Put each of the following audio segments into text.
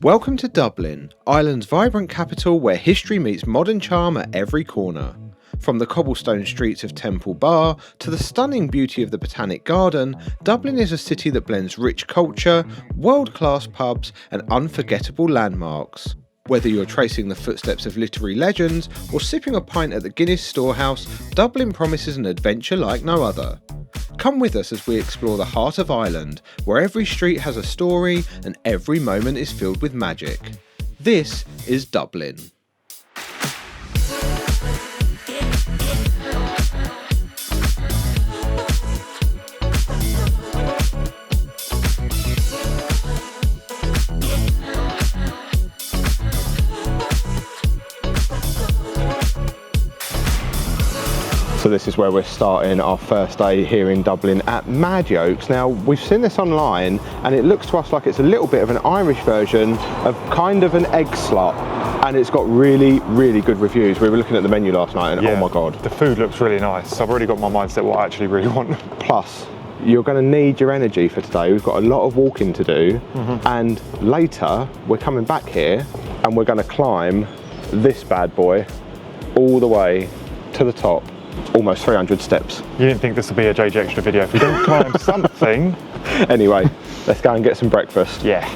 Welcome to Dublin, Ireland's vibrant capital where history meets modern charm at every corner. From the cobblestone streets of Temple Bar to the stunning beauty of the Botanic Garden, Dublin is a city that blends rich culture, world-class pubs and unforgettable landmarks. Whether you're tracing the footsteps of literary legends or sipping a pint at the Guinness Store House, Dublin promises an adventure like no other. Come with us as we explore the heart of Ireland, where every street has a story and every moment is filled with magic. This is Dublin. So this is where we're starting our first day here in Dublin at Mad Yolks. Now, we've seen this online and it looks to us like it's a little bit of an Irish version of kind of an egg slut. And it's got really, really good reviews. We were looking at the menu last night and oh my God. The food looks really nice. I've already got my mindset what I actually really want. Plus, you're going to need your energy for today. We've got a lot of walking to do. And later, we're coming back here and we're going to climb this bad boy all the way to the top. Almost 300 steps. You didn't think this would be a JJ Extra video if you don't climb something. Anyway, let's go and get some breakfast. Yeah.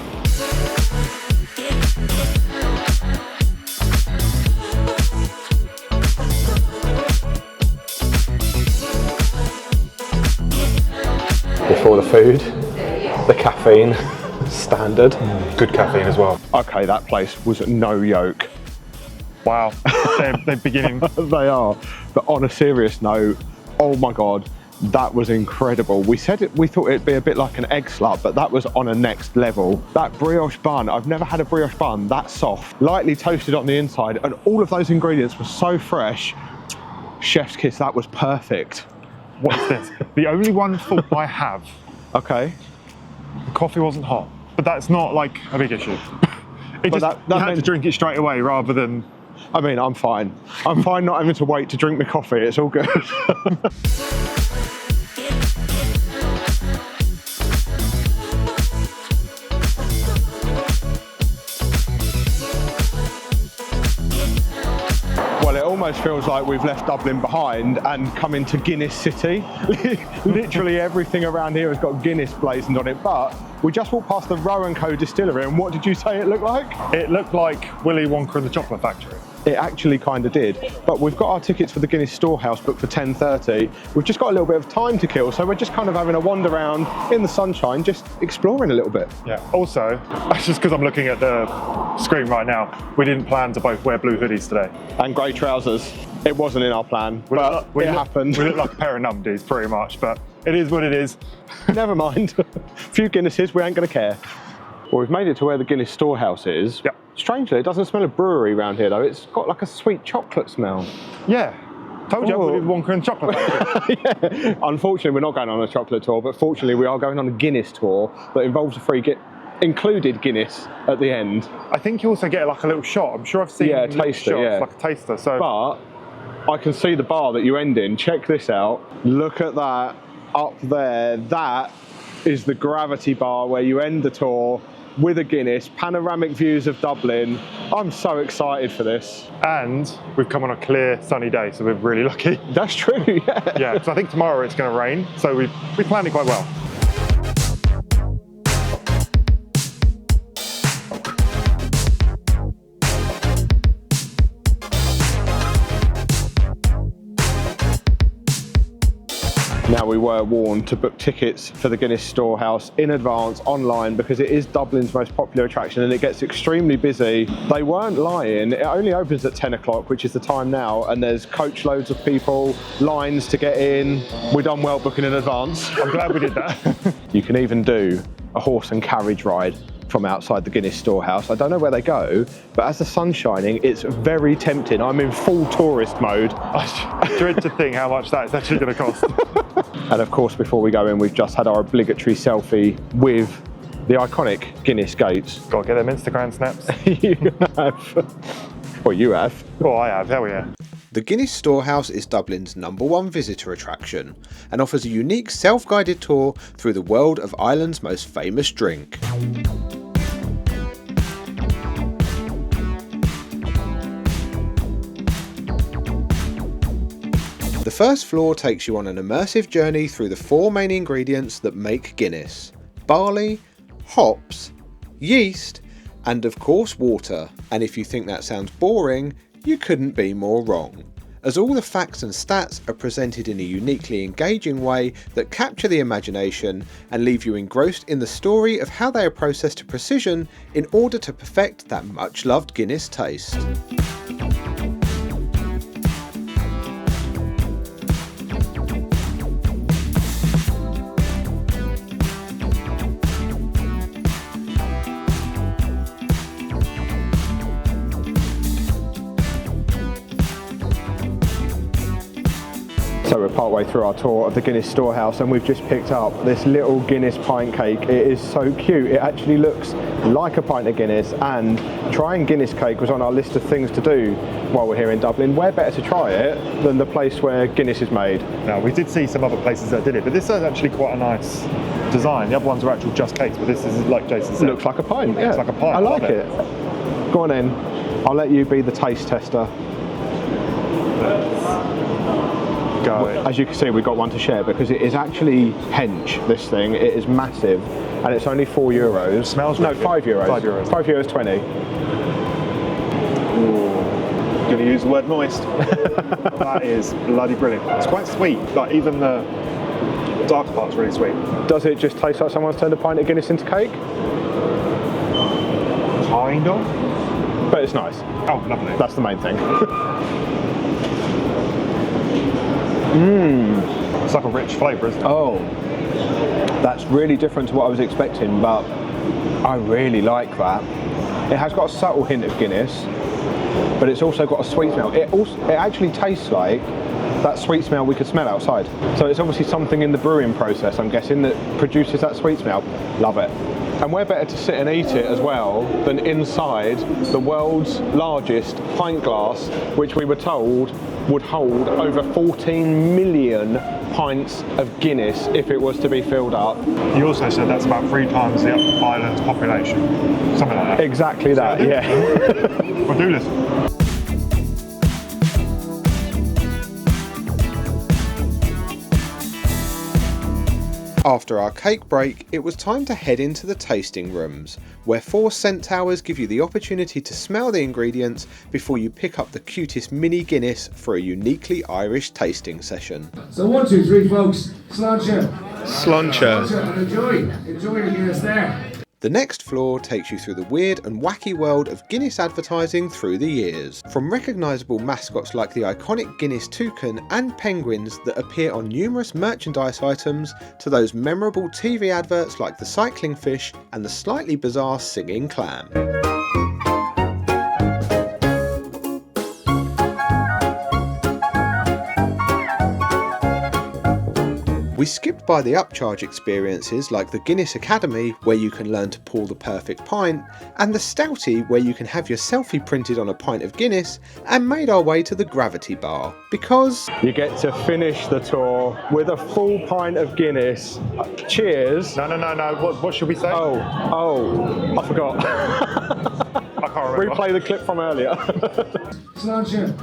Before the food, the caffeine, standard. Good caffeine as well. Okay, that place was no joke. Wow, they're beginning. They are. But on a serious note, oh my God, that was incredible. We thought it'd be a bit like an egg slut, but that was on a next level. That brioche bun, I've never had a brioche bun that soft, lightly toasted on the inside, and all of those ingredients were so fresh. Chef's kiss, that was perfect. What's this? The only one fault I have. Okay. The coffee wasn't hot, but that's not like a big issue. You had to drink it straight away rather than... I mean, I'm fine. I'm fine not having to wait to drink my coffee. It's all good. Well, it almost feels like we've left Dublin behind and come into Guinness City. Literally everything around here has got Guinness blazoned on it, but we just walked past the Rowan Co distillery, and what did you say it looked like? It looked like Willy Wonka and the Chocolate Factory. It actually kind of did, but we've got our tickets for the Guinness Store House booked for 10:30. We've just got a little bit of time to kill, so we're just kind of having a wander around in the sunshine, just exploring a little bit. Yeah, also, just because I'm looking at the screen right now, we didn't plan to both wear blue hoodies today. And grey trousers. It wasn't in our plan, but it happened. We look like a pair of numpties, pretty much, but it is what it is. Never mind. A few Guinnesses, we ain't going to care. Well, we've made it to where the Guinness Store House is. Yep. Strangely, it doesn't smell of brewery around here, though. It's got like a sweet chocolate smell. Yeah. Told you, Willy Wonka and Chocolate Factory. Yeah. Unfortunately, we're not going on a chocolate tour, but fortunately, we are going on a Guinness tour that involves a free included Guinness at the end. I think you also get like a little shot. I'm sure I've seen a taster, shots, like a taster. So. But I can see the bar that you end in. Check this out. Look at that up there. That is the gravity bar where you end the tour with a Guinness, panoramic views of Dublin. I'm so excited for this. And we've come on a clear, sunny day, so we're really lucky. That's true, yeah. Yeah, because I think tomorrow it's going to rain, so we planned it quite well. Now, we were warned to book tickets for the Guinness Store House in advance online because it is Dublin's most popular attraction and it gets extremely busy. They weren't lying. It only opens at 10 o'clock, which is the time now, and there's coach loads of people, lines to get in. We've done well booking in advance. I'm glad we did that. You can even do a horse and carriage ride from outside the Guinness Store House. I don't know where they go, but as the sun's shining, it's very tempting. I'm in full tourist mode. I dread to think how much that is actually going to cost. And of course, before we go in, we've just had our obligatory selfie with the iconic Guinness gates. Got to get them Instagram snaps. You have. Well, you have. Oh, I have, hell yeah. The Guinness Store House is Dublin's #1 visitor attraction and offers a unique self-guided tour through the world of Ireland's most famous drink. first floor takes you on an immersive journey through the 4 main ingredients that make Guinness: barley, hops, yeast, and of course water. And if you think that sounds boring, you couldn't be more wrong, as all the facts and stats are presented in a uniquely engaging way that capture the imagination and leave you engrossed in the story of how they are processed to precision in order to perfect that much loved Guinness taste. So we're partway through our tour of the Guinness Store House and we've just picked up this little Guinness pint cake. It is so cute. It actually looks like a pint of Guinness, and trying Guinness cake was on our list of things to do while we're here in Dublin. Where better to try it than the place where Guinness is made? Now, we did see some other places that did it, but this is actually quite a nice design. The other ones are actual just cakes, but this is, like Jason said, Looks like a pint, yeah. Looks like a pint. I like it. Go on in. I'll let you be the taste tester. Go. As you can see, we've got one to share because it is actually hench, this thing. It is massive and it's only €4. Smells no, really €5. good. €5. €5.20. Going to use the word moist. That is bloody brilliant. It's quite sweet. Like, even the darker part's really sweet. Does it just taste like someone's turned a pint of Guinness into cake? Kind of. But it's nice. Oh, lovely. That's the main thing. It's like a rich flavour, isn't it? Oh, that's really different to what I was expecting, but I really like that. It has got a subtle hint of Guinness, but it's also got a sweet smell. It actually tastes like that sweet smell we could smell outside. So it's obviously something in the brewing process, I'm guessing, that produces that sweet smell. Love it. And where better to sit and eat it as well than inside the world's largest pint glass, which we were told would hold over 14 million pints of Guinness if it was to be filled up. You also said that's about 3 times the island's population. Something like that. Exactly that, yeah. Well, do listen. After our cake break, it was time to head into the tasting rooms, where 4 scent towers give you the opportunity to smell the ingredients before you pick up the cutest mini Guinness for a uniquely Irish tasting session. So 1, 2, 3 folks, sláinte. Sláinte. And enjoy the Guinness there. The next floor takes you through the weird and wacky world of Guinness advertising through the years. From recognisable mascots like the iconic Guinness toucan and penguins that appear on numerous merchandise items, to those memorable TV adverts like the cycling fish and the slightly bizarre singing clam. We skipped by the upcharge experiences like the Guinness Academy, where you can learn to pour the perfect pint, and the Stouty, where you can have your selfie printed on a pint of Guinness, and made our way to the Gravity Bar, because you get to finish the tour with a full pint of Guinness. Cheers. No. What should we say? Oh, I forgot. I can't remember. Replay the clip from earlier. Sláinte.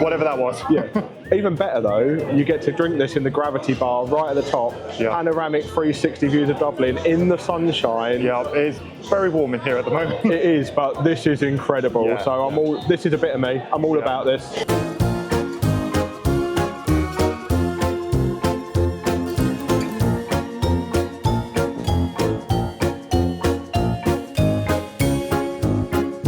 Whatever that was. Yeah. Even better though, you get to drink this in the Gravity Bar right at the top. Yeah. Panoramic 360 views of Dublin in the sunshine. Yeah, it's very warm in here at the moment. It is, but this is incredible. Yeah, So this is a bit of me. I'm all about this.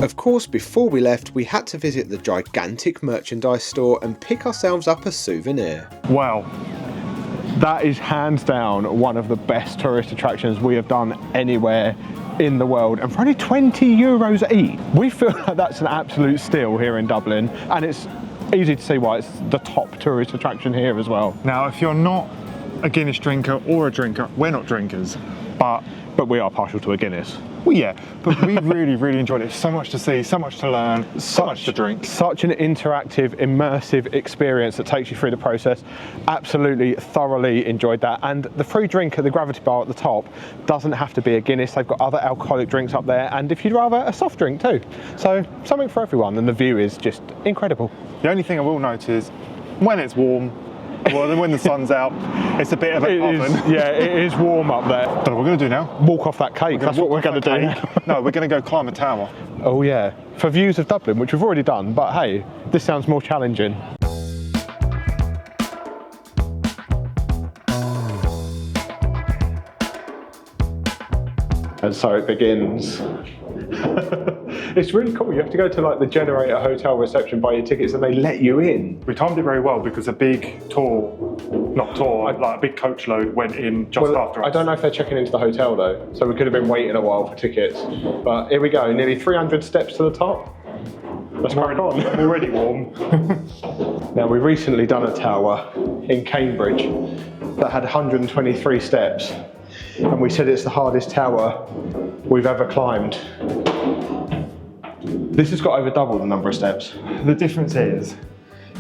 Of course, before we left, we had to visit the gigantic merchandise store and pick ourselves up a souvenir. Wow. That is hands down one of the best tourist attractions we have done anywhere in the world, and for only €20 each. We feel like that's an absolute steal here in Dublin, and it's easy to see why it's the top tourist attraction here as well. Now, if you're not a Guinness drinker or a drinker, we're not drinkers, but But we are partial to a Guinness. Well, yeah, but we really, really enjoyed it. So much to see, so much to learn, so much to drink. Such an interactive, immersive experience that takes you through the process. Absolutely, thoroughly enjoyed that. And the free drink at the Gravity Bar at the top doesn't have to be a Guinness. They've got other alcoholic drinks up there, and if you'd rather, a soft drink too. So something for everyone, and the view is just incredible. The only thing I will note is when it's warm, well, then when the sun's out, it's a bit of an oven. Yeah, it is warm up there. Don't know what we're going to do now. Walk off that cake, that's what we're going to do. No, we're going to go climb a tower. Oh yeah, for views of Dublin, which we've already done, but hey, this sounds more challenging. And so it begins. It's really cool. You have to go to like the Generator Hotel reception, buy your tickets, and they let you in. We timed it very well because a big tour, not tour, like a big coach load went in just after us. I don't know if they're checking into the hotel though, so we could have been waiting a while for tickets. But here we go, nearly 300 steps to the top. Let's crack on. I'm already warm. Now, we've recently done a tower in Cambridge that had 123 steps, and we said it's the hardest tower we've ever climbed. This has got over double the number of steps. The difference is,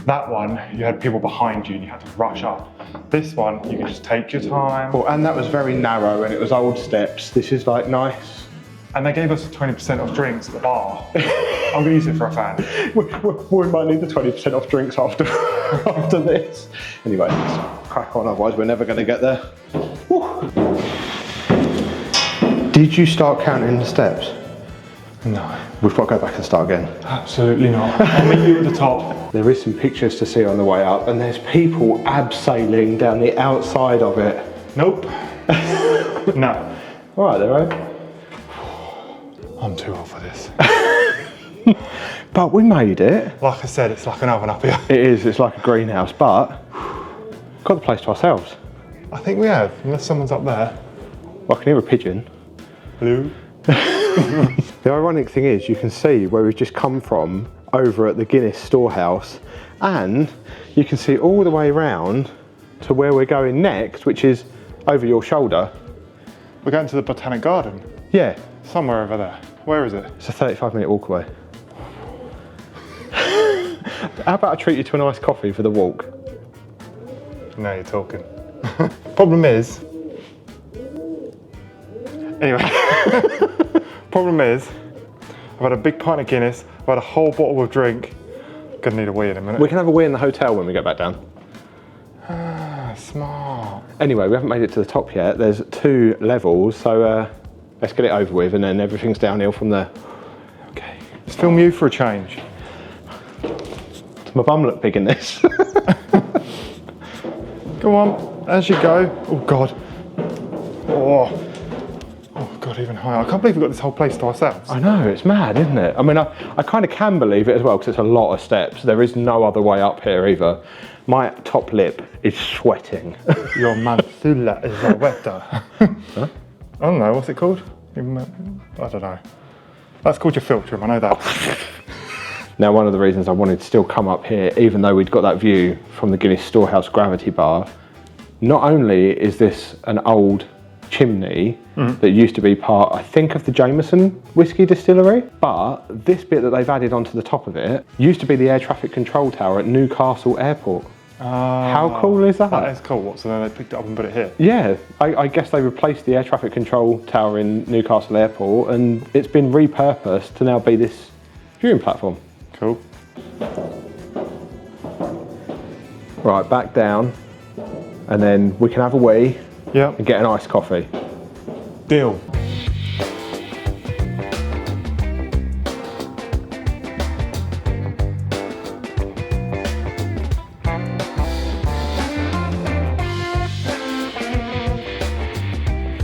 that one, you had people behind you and you had to rush up. This one, you can just take your time. Well, and that was very narrow and it was old steps. This is like nice. And they gave us 20% off drinks at the bar. I'm gonna use it for a fan. We might need the 20% off drinks after, after this. Anyway, let's crack on, otherwise we're never gonna get there. Woo. Did you start counting the steps? No. We've got to go back and start again. Absolutely not. I'll meet you at the top. There is some pictures to see on the way up, and there's people abseiling down the outside of it. Nope. No. All right, there, right? I'm too old for this. But we made it. Like I said, it's like an oven up here. It is, it's like a greenhouse, but got the place to ourselves. I think we have, unless someone's up there. Well, I can hear a pigeon. Blue. The ironic thing is you can see where we've just come from over at the Guinness Store House, and you can see all the way around to where we're going next, which is over your shoulder. We're going to the Botanic Garden. Yeah. Somewhere over there. Where is it? It's a 35-minute walk away. How about I treat you to a nice coffee for the walk? Now you're talking. Problem is... Anyway. Problem is, I've had a big pint of Guinness, I've had a whole bottle of drink. Gonna need a wee in a minute. We can have a wee in the hotel when we get back down. Ah, smart. Anyway, we haven't made it to the top yet. There's 2 levels, so let's get it over with, and then everything's downhill from there. Okay. Let's film you for a change. Does my bum look big in this? Go on, as you go. Oh God. Oh God, even higher. I can't believe we've got this whole place to ourselves. I know, it's mad, isn't it? I mean, I kind of can believe it as well, because it's a lot of steps. There is no other way up here either. My top lip is sweating. Your manthula is a wetter. Huh? I don't know, what's it called? I don't know. That's called your filtrum, I know that. Now, one of the reasons I wanted to still come up here, even though we'd got that view from the Guinness Store House Gravity Bar, not only is this an old chimney that used to be part, I think, of the Jameson whiskey distillery, but this bit that they've added onto the top of it used to be the air traffic control tower at Newcastle Airport. How cool is that? That is cool. So then they picked it up and put it here? Yeah, I guess they replaced the air traffic control tower in Newcastle Airport, and it's been repurposed to now be this viewing platform. Cool. Right, back down, and then we can have a wee. Yep. And get an iced coffee. Deal.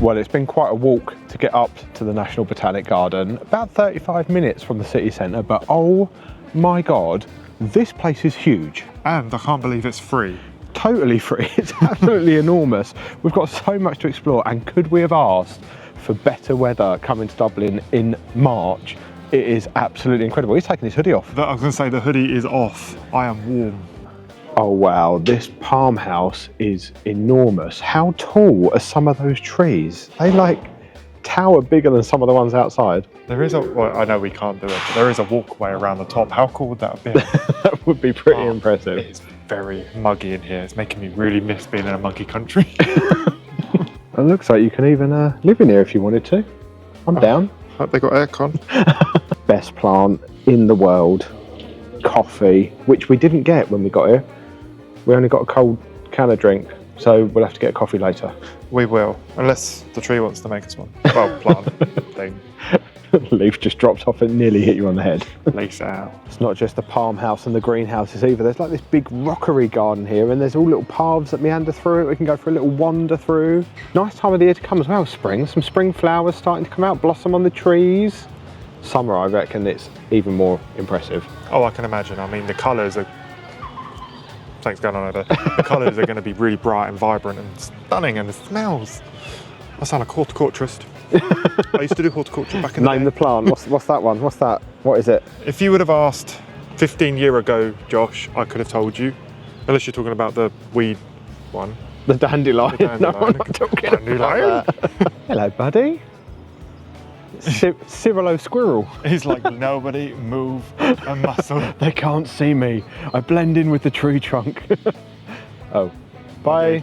Well, it's been quite a walk to get up to the National Botanic Garden, about 35 minutes from the city centre, but oh my God, this place is huge. And I can't believe it's free. Totally free, it's absolutely enormous. We've got so much to explore, and could we have asked for better weather coming to Dublin in March? It is absolutely incredible. He's taking his hoodie off. I was going to say the hoodie is off. I am warm. Oh wow, this palm house is enormous. How tall are some of those trees? They like tower bigger than some of the ones outside? There is well, I know we can't do it, but there is a walkway around the top. How cool would that have been? That would be pretty impressive. It's very muggy in here. It's making me really miss being in a muggy country. It looks like you can even live in here if you wanted to. I'm down. Hope they got aircon. Best plant in the world. Coffee, which we didn't get when we got here. We only got a cold can of drink, so we'll have to get a coffee later. We will, unless the tree wants to make us one. Well, plant thing. Leaf just dropped off and nearly hit you on the head. Lace out. It's not just the palm house and the greenhouses either. There's like this big rockery garden here, and there's all little paths that meander through it. We can go for a little wander through. Nice time of the year to come as well, spring. Some spring flowers starting to come out, blossom on the trees. Summer, I reckon it's even more impressive. Oh, I can imagine. I mean, the colours are... Something's going on over there. The colours are going to be really bright and vibrant and stunning, and the smells. I sound like a horticulturist. I used to do horticulture back in the day. Name the plant. What's that one? What's that? What is it? If you would have asked 15 years ago, Josh, I could have told you. Unless you're talking about the weed one. The dandelion. No, I'm not talking about that. Hello, buddy. Cyrilo squirrel. He's like, nobody move a muscle. They can't see me. I blend in with the tree trunk. Oh, bye.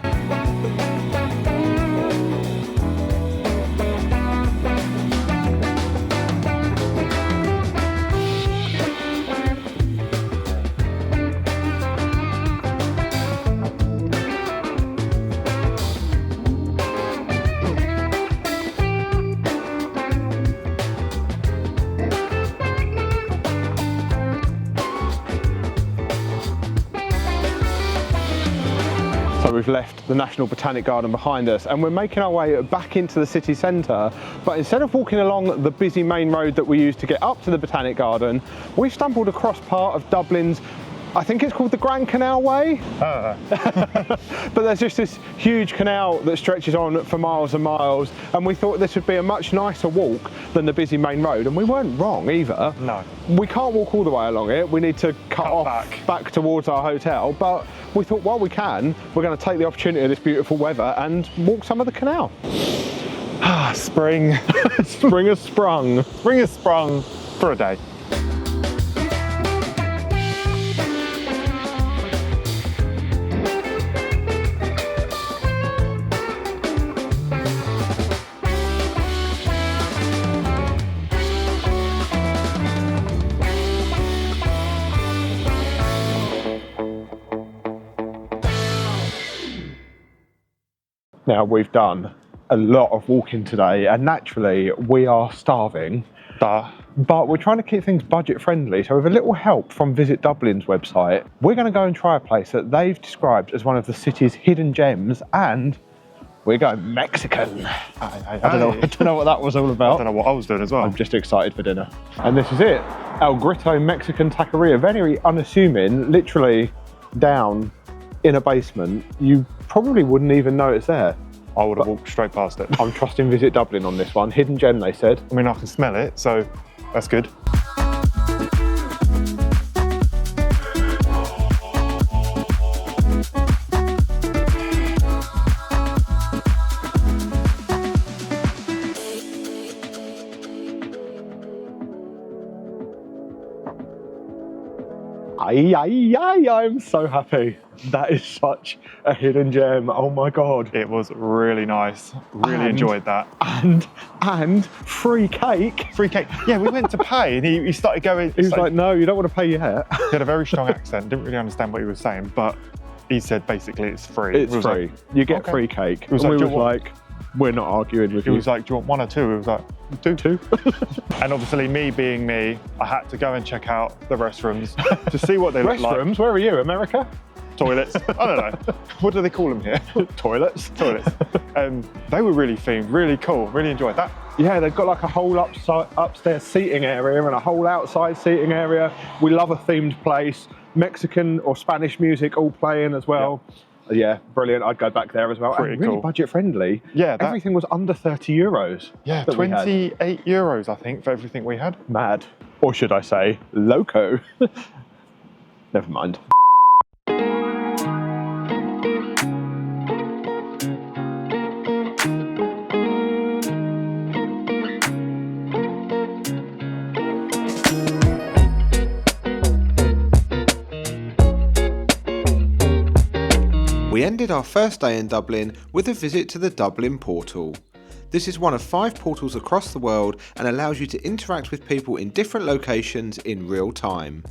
So we've left the National Botanic Garden behind us and we're making our way back into the city centre, but instead of walking along the busy main road that we use to get up to the Botanic Garden, we've stumbled across part of Dublin's, I think it's called the Grand Canal Way. But there's just this huge canal that stretches on for miles and miles, and we thought this would be a much nicer walk than the busy main road, and we weren't wrong either. No. We can't walk all the way along it, we need to cut off back towards our hotel, but we thought while we can, we're going to take the opportunity of this beautiful weather and walk some of the canal. Spring. Spring has sprung. Spring has sprung for a day. Now we've done a lot of walking today and naturally we are starving, but we're trying to keep things budget friendly, so with a little help from Visit Dublin's website, we're going to go and try a place that they've described as one of the city's hidden gems, and we're going Mexican. I don't know what that was all about. I don't know what I was doing as well. I'm just excited for dinner. And this is it, El Grito Mexican Taqueria, very unassuming, literally down in a basement. You probably wouldn't even know it's there. I would have walked straight past it. I'm trusting Visit Dublin on this one. Hidden gem, they said. I mean, I can smell it, so that's good. I'm so happy. That is such a hidden gem. Oh my God. It was really nice. Really enjoyed that. And free cake. Free cake. Yeah, we went to pay and he started going. He was like, no, you don't want to pay yet. He had a very strong accent. Didn't really understand what he was saying, but he said basically it's free. It's free. You get free cake. We was like, we're not arguing with you. He was like, do you want one or two? He was like, two. And obviously me being me, I had to go and check out the restrooms to see what they look like. Restrooms? Where are you, America? Toilets. I don't know. What do they call them here? Toilets. They were really themed, really cool. Really enjoyed that. Yeah, they've got like a whole upstairs seating area and a whole outside seating area. We love a themed place. Mexican or Spanish music all playing as well. Yeah, brilliant. I'd go back there as well. Pretty and really cool. Budget friendly. Yeah, everything was under 30 euros. Yeah, 28 euros, I think, for everything we had. Mad. Or should I say, loco. Never mind. ended our first day in Dublin with a visit to the Dublin portal. This is one of 5 portals across the world and allows you to interact with people in different locations in real time.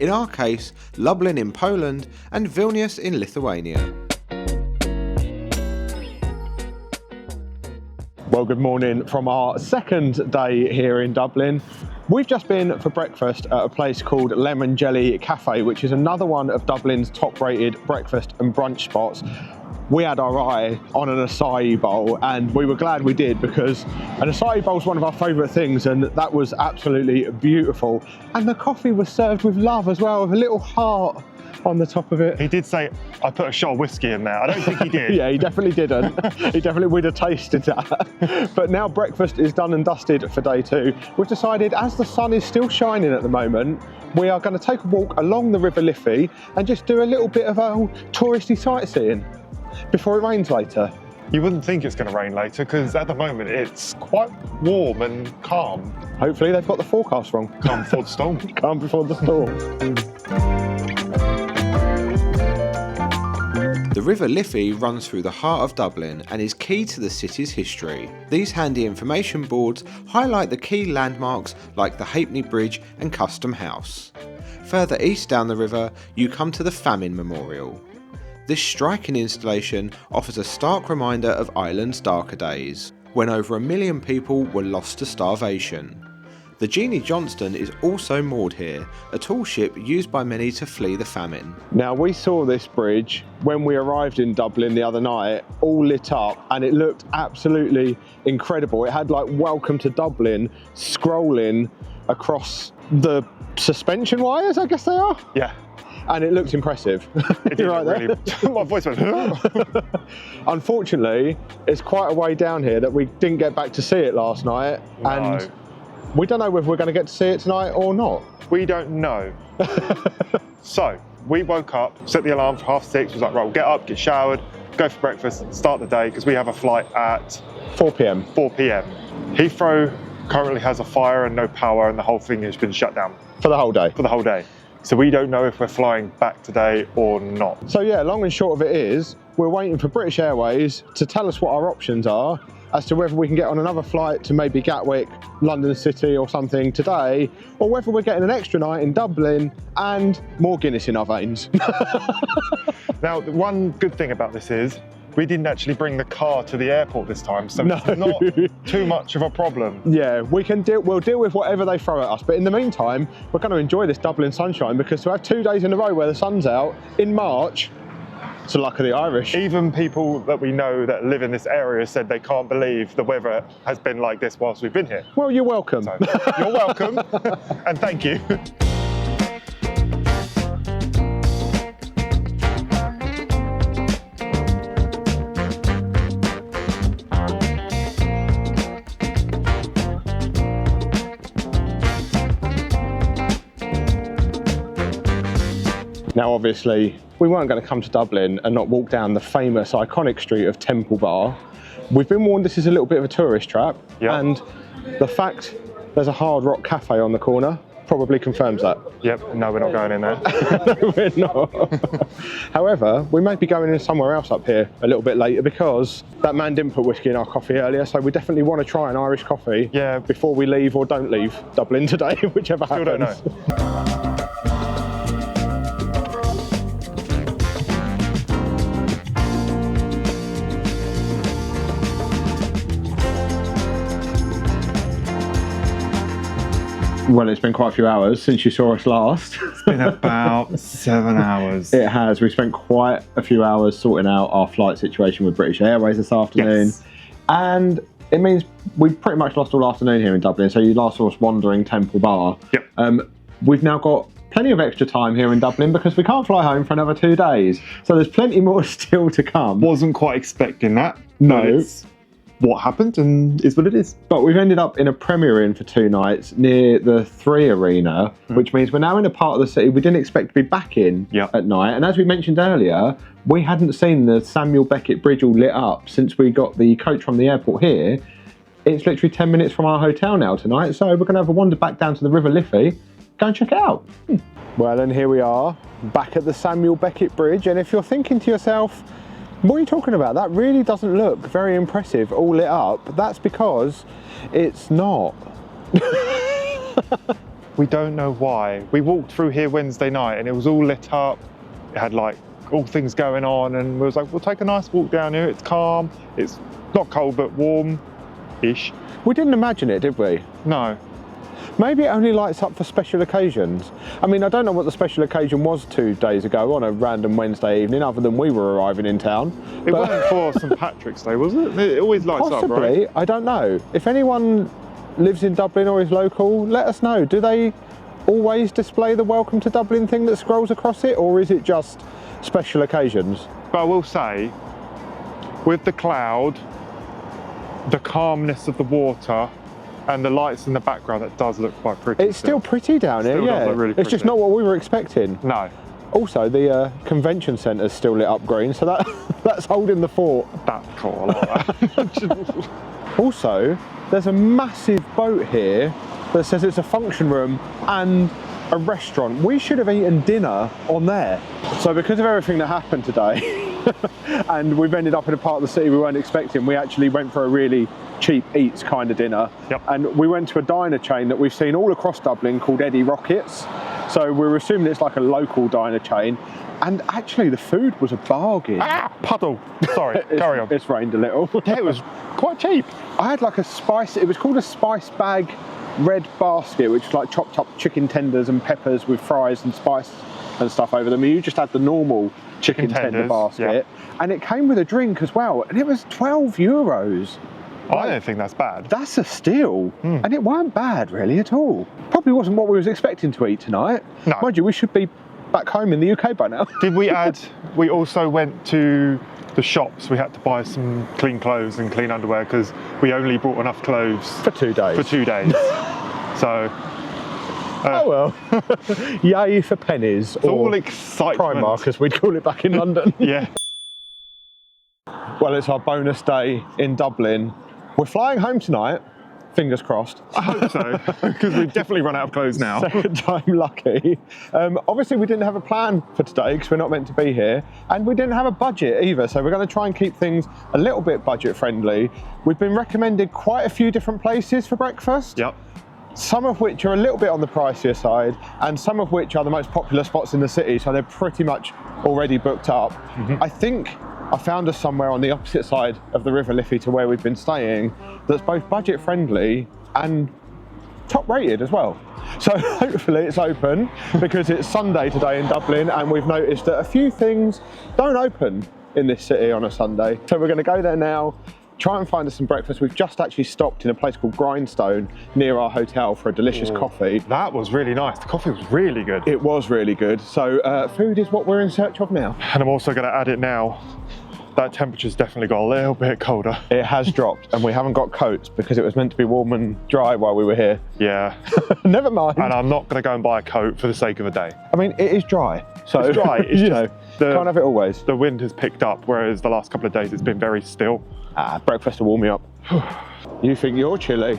In our case, Lublin in Poland and Vilnius in Lithuania. Well, good morning from our second day here in Dublin. We've just been for breakfast at a place called Lemon Jelly Cafe, which is another one of Dublin's top-rated breakfast and brunch spots. We had our eye on an acai bowl and we were glad we did, because an acai bowl is one of our favourite things, and that was absolutely beautiful. And the coffee was served with love as well, with a little heart on the top of it. He did say, I put a shot of whiskey in there. I don't think he did. Yeah, he definitely didn't. He definitely would have tasted that. But now breakfast is done and dusted for day 2. We've decided, as the sun is still shining at the moment, we are going to take a walk along the River Liffey and just do a little bit of touristy sightseeing before it rains later. You wouldn't think it's going to rain later, because at the moment it's quite warm and calm. Hopefully they've got the forecast wrong. Calm before the storm. Calm before the storm. The River Liffey runs through the heart of Dublin and is key to the city's history. These handy information boards highlight the key landmarks like the Halfpenny Bridge and Custom House. Further east down the river, you come to the Famine Memorial. This striking installation offers a stark reminder of Ireland's darker days, when over 1 million people were lost to starvation. The Jeanie Johnston is also moored here, a tall ship used by many to flee the famine. Now, we saw this bridge when we arrived in Dublin the other night, all lit up, and it looked absolutely incredible. It had like "Welcome to Dublin" scrolling across the suspension wires, I guess they are. Yeah. And it looked impressive. It did right really. My voice went. Unfortunately, it's quite a way down here that we didn't get back to see it last night. No. And we don't know whether we're going to get to see it tonight or not. We don't know. So we woke up, set the alarm for 6:30. Was like, right, we'll get up, get showered, go for breakfast, start the day, because we have a flight at 4 p.m. 4 p.m. Heathrow currently has a fire and no power, and the whole thing has been shut down For the whole day. for the whole day. So we don't know if we're flying back today or not. So yeah, long and short of it is, we're waiting for British Airways to tell us what our options are as to whether we can get on another flight to maybe Gatwick, London City or something today, or whether we're getting an extra night in Dublin and more Guinness in our veins. Now, the one good thing about this is we didn't actually bring the car to the airport this time, so No. it's not too much of a problem. Yeah, we'll deal with whatever they throw at us. But in the meantime, we're going to enjoy this Dublin sunshine, because to have 2 days in a row where the sun's out in March, it's the luck of the Irish. Even people that we know that live in this area said they can't believe the weather has been like this whilst we've been here. Well, you're welcome. So, you're welcome, and thank you. Now, obviously, we weren't going to come to Dublin and not walk down the famous, iconic street of Temple Bar. We've been warned this is a little bit of a tourist trap, Yep. and the fact there's a Hard Rock Cafe on the corner probably confirms that. Yep, no, we're not going in there. No, we're not. However, we may be going in somewhere else up here a little bit later, because that man didn't put whiskey in our coffee earlier, so we definitely want to try an Irish coffee Yeah. before we leave or don't leave Dublin today, whichever Still happens. don't know. Well, it's been quite a few hours since you saw us last. It's been about 7 hours. It has. We spent quite a few hours sorting out our flight situation with British Airways this afternoon. Yes. And it means we pretty much lost all afternoon here in Dublin. So you last saw us wandering Temple Bar. Yep. We've now got plenty of extra time here in Dublin because we can't fly home for another 2 days. So there's plenty more still to come. Wasn't quite expecting that. No. But it's what happened and is what it is. But we've ended up in a Premier Inn for 2 nights near the 3 Arena, which means we're now in a part of the city we didn't expect to be back in at night. And as we mentioned earlier, we hadn't seen the Samuel Beckett Bridge all lit up since we got the coach from the airport here. It's literally 10 minutes from our hotel now tonight, so we're going to have a wander back down to the River Liffey. Go and check it out. Well, and here we are, back at the Samuel Beckett Bridge. And if you're thinking to yourself, What are you talking about? That really doesn't look very impressive, all lit up. That's because it's not. We don't know why. We walked through here Wednesday night and it was all lit up. It had like all things going on, and we was like, we'll take a nice walk down here. It's calm. It's not cold, but warm-ish. We didn't imagine it, did we? No. Maybe it only lights up for special occasions. I mean, I don't know what the special occasion was 2 days ago on a random Wednesday evening, other than we were arriving in town. It wasn't for St Patrick's Day, was it? It always lights Possibly, up, right? I don't know. If anyone lives in Dublin or is local, let us know. Do they always display the Welcome to Dublin thing that scrolls across it, or is it just special occasions? But I will say, with the cloud, the calmness of the water, and the lights in the background, that does look quite pretty. It's still pretty down here, Still does yeah. look really It's just pretty. not what we were expecting. No, Also, the convention centre's still lit up green, so that's holding the fort. that's cool. I like that. Also, there's a massive boat here that says it's a function room and a restaurant. We should have eaten dinner on there. So because of everything that happened today, and we've ended up in a part of the city we weren't expecting, we actually went for a really cheap eats kind of dinner. Yep. And we went to a diner chain that we've seen all across Dublin called Eddie Rockets. So we're assuming it's like a local diner chain. And actually the food was a bargain. Puddle. Sorry, carry on. It's rained a little. Yeah, it was quite cheap. I had like a spice, it was called a spice bag red basket, which was like chopped up chicken tenders and peppers with fries and spice and stuff over them. And you just had the normal chicken tender tenders, basket. And it came with a drink as well. And it was €12. I don't think that's bad. That's a steal. And it weren't bad really at all. Probably wasn't what we was expecting to eat tonight. No. Mind you, we should be back home in the UK by now. Did we add, we also went to the shops. We had to buy some clean clothes and clean underwear because we only brought enough clothes For 2 days. for 2 days. So, Oh well. Yay for pennies. it's all Or excitement. Primark, as we'd call it back in London. Yeah. Well, it's our bonus day in Dublin. We're flying home tonight, fingers crossed. I hope so, because we've definitely run out of clothes now. Second time lucky. Obviously, we didn't have a plan for today because we're not meant to be here, and we didn't have a budget either. So we're going to try and keep things a little bit budget friendly. We've been recommended quite a few different places for breakfast. Yep. Some of which are a little bit on the pricier side, and some of which are the most popular spots in the city, so they're pretty much already booked up. I think I found us somewhere on the opposite side of the River Liffey to where we've been staying that's both budget friendly and top rated as well. So hopefully it's open because it's Sunday today in Dublin, and we've noticed that a few things don't open in this city on a Sunday. So we're going to go there now, try and find us some breakfast. We've just actually stopped in a place called Grindstone near our hotel for a delicious coffee. That was really nice. The coffee was really good. It was really good. So food is what we're in search of now. And I'm also going to add it now. That temperature's definitely got a little bit colder. It has dropped, and we haven't got coats because it was meant to be warm and dry while we were here. Yeah. Never mind. And I'm not going to go and buy a coat for the sake of a day. I mean, it is dry. So, It's dry. It's you just know, the- can't have it always. The wind has picked up, whereas the last couple of days it's been very still. Breakfast to warm you up. You think you're chilly?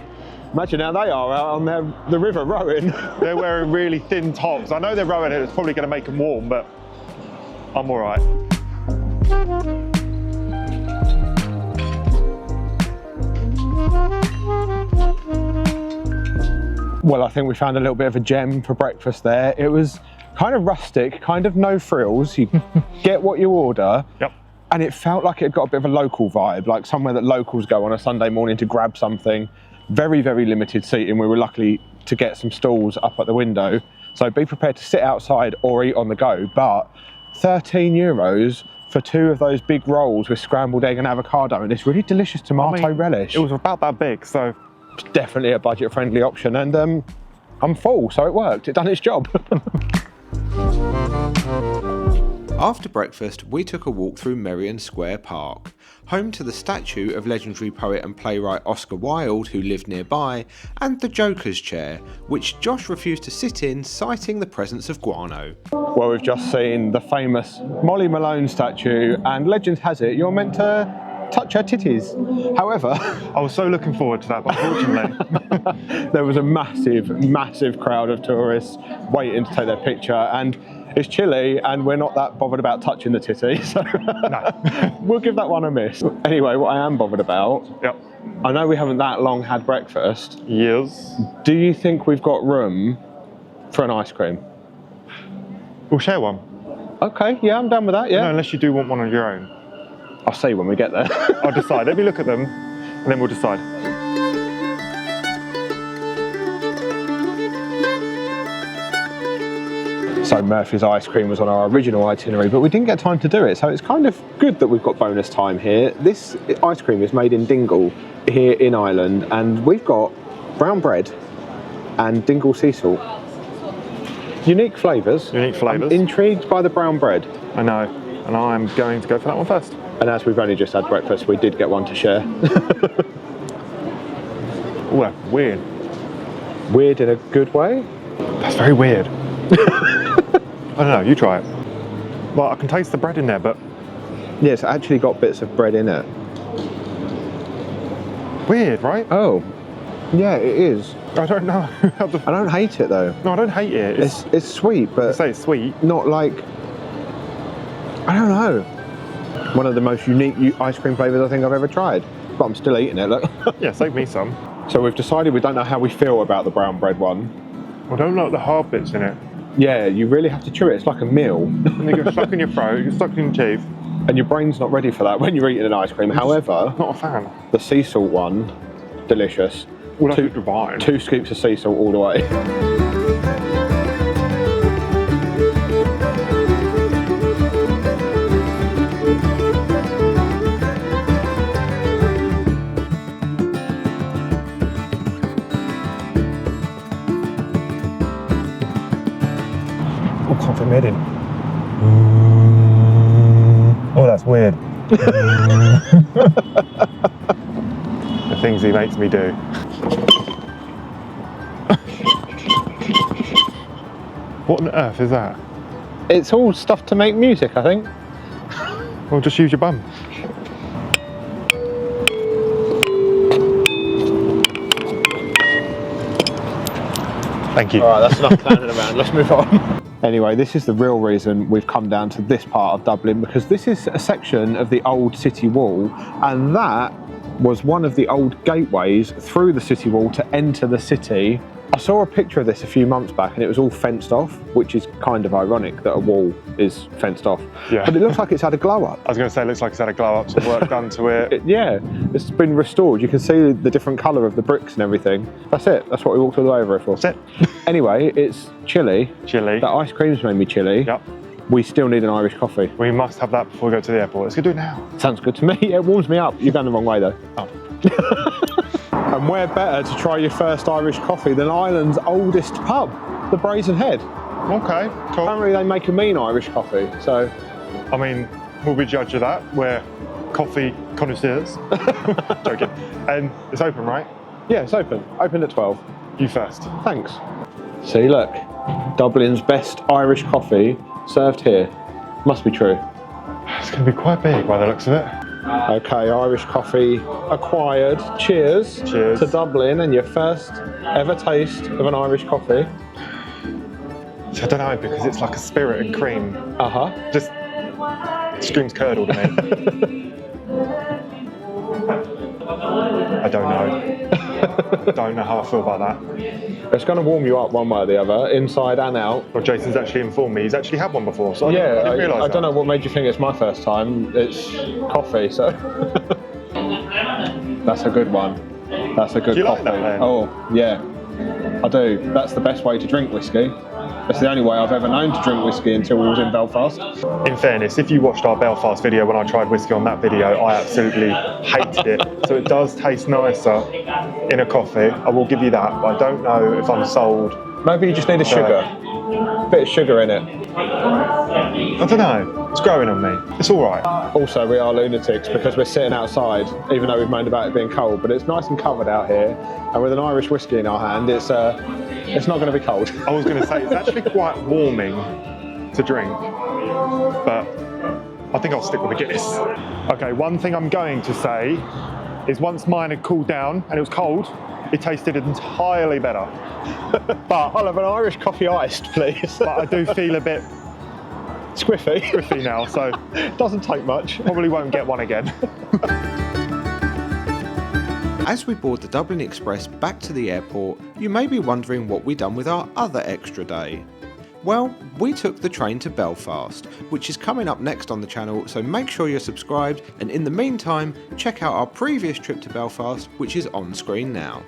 Imagine how they are out on the river rowing. They're wearing really thin tops. I know they're rowing it, it's probably going to make them warm, but I'm all right. Well, I think we found a little bit of a gem for breakfast there. It was kind of rustic, kind of no frills. You get what you order. Yep. And it felt like it got a bit of a local vibe, like somewhere that locals go on a Sunday morning to grab something. Very, very limited seating. We were lucky to get some stalls up at the window. So be prepared to sit outside or eat on the go. But €13 for 2 of those big rolls with scrambled egg and avocado, and it's really delicious tomato relish. It was about that big, so It's definitely a budget-friendly option, and I'm full, so it worked. It done its job. After breakfast, we took a walk through Merrion Square Park, home to the statue of legendary poet and playwright Oscar Wilde, who lived nearby, and the Joker's chair, which Josh refused to sit in, citing the presence of guano. Well, we've just seen the famous Molly Malone statue, and legend has it you're meant to touch her titties. However, I was so looking forward to that, but unfortunately, there was a massive crowd of tourists waiting to take their picture, and it's chilly, and we're not that bothered about touching the titty, so no. we'll give that one a miss. Anyway, what I am bothered about, Yep. I know we haven't that long had breakfast. Yes. Do you think we've got room for an ice cream? We'll share one. Okay, yeah, I'm done with that, yeah. No, unless you do want one on your own. I'll see when we get there. I'll decide. Let me look at them, and then we'll decide. So Murphy's ice cream was on our original itinerary, but we didn't get time to do it, so it's kind of good that we've got bonus time here. This ice cream is made in Dingle here in Ireland, and we've got brown bread and Dingle sea salt. Unique flavours. Unique flavours. I'm intrigued by the brown bread. I know, and I'm going to go for that one first. And as we've only just had breakfast, we did get one to share. Oh, that's weird. Weird in a good way? That's very weird. I don't know, you try it. Well, I can taste the bread in there, but... Yeah, it's actually got bits of bread in it. Weird, right? Oh, yeah, it is. I don't know. I don't hate it though. No, I don't hate it. It's sweet, I but say it's sweet. not like, I don't know. One of the most unique ice cream flavours I think I've ever tried. But I'm still eating it, look. Yeah, save me some. So we've decided we don't know how we feel about the brown bread one. I don't like the hard bits in it. Yeah, you really have to chew it. It's like a meal. And you get stuck in your throat, you get stuck in your teeth. And your brain's not ready for that when you're eating an ice cream. However, Not a fan. the sea salt one, delicious. Well, that's divine. 2 scoops of sea salt all the way. Oh, can't fit my head in. Oh, that's weird. The things he makes me do. What on earth is that? It's all stuff to make music, I think. Well, just use your bum. Thank you. All right, that's enough clowning around. Let's move on. Anyway, this is the real reason we've come down to this part of Dublin, because this is a section of the old city wall, and that was one of the old gateways through the city wall to enter the city. I saw a picture of this a few months back and it was all fenced off, which is kind of ironic that a wall is fenced off. Yeah. But it looks like it's had a glow up. I was going to say, it looks like it's had a glow up, some work done to it. Yeah, it's been restored. You can see the different colour of the bricks and everything. That's it. That's what we walked all the way over it for. That's it. Anyway, it's chilly. Chilly. The ice cream's made me chilly. Yep. We still need an Irish coffee. We must have that before we go to the airport. Let's go do it now. Sounds good to me. It warms me up. You're going the wrong way though. Oh. And where better to try your first Irish coffee than Ireland's oldest pub, the Brazen Head. Okay, cool. Apparently they make a mean Irish coffee, so... I mean, we'll be judge of that. We're coffee connoisseurs. Joking. And it's open, right? Yeah, it's open. Open at 12. You first. Thanks. See, look. Dublin's best Irish coffee served here. Must be true. It's going to be quite big by the looks of it. Okay, Irish coffee acquired. Cheers. Cheers. To Dublin and your first ever taste of an Irish coffee. So I don't know, because it's like a spirit and cream. Uh-huh. Just screams curdle to me. I don't know. I don't know how I feel about that. It's going to warm you up one way or the other, inside and out. Well, Jason's actually informed me he's actually had one before, so I Yeah, didn't realise I that. don't know what made you think it's my first time. It's coffee, so... That's a good one. That's a good Do you like coffee. that, then? Oh, yeah. I do. That's the best way to drink whiskey. It's the only way I've ever known to drink whiskey until we was in Belfast. In fairness, if you watched our Belfast video when I tried whiskey on that video, I absolutely hated it. So it does taste nicer in a coffee, I will give you that, but I don't know if I'm sold. Maybe you just need a sugar. Bit of sugar in it. I don't know, it's growing on me. It's all right. Also, we are lunatics because we're sitting outside, even though we've moaned about it being cold, but it's nice and covered out here. And with an Irish whiskey in our hand, it's not going to be cold. I was going to say, it's actually quite warming to drink, but I think I'll stick with the Guinness. Okay, one thing I'm going to say is once mine had cooled down and it was cold, it tasted entirely better. But I'll have an Irish coffee iced, please. But I do feel a bit Squiffy. now, so Doesn't take much. probably won't get one again. As we board the Dublin Express back to the airport, you may be wondering what we done with our other extra day. Well, we took the train to Belfast, which is coming up next on the channel, so make sure you're subscribed, and in the meantime, check out our previous trip to Belfast, which is on screen now.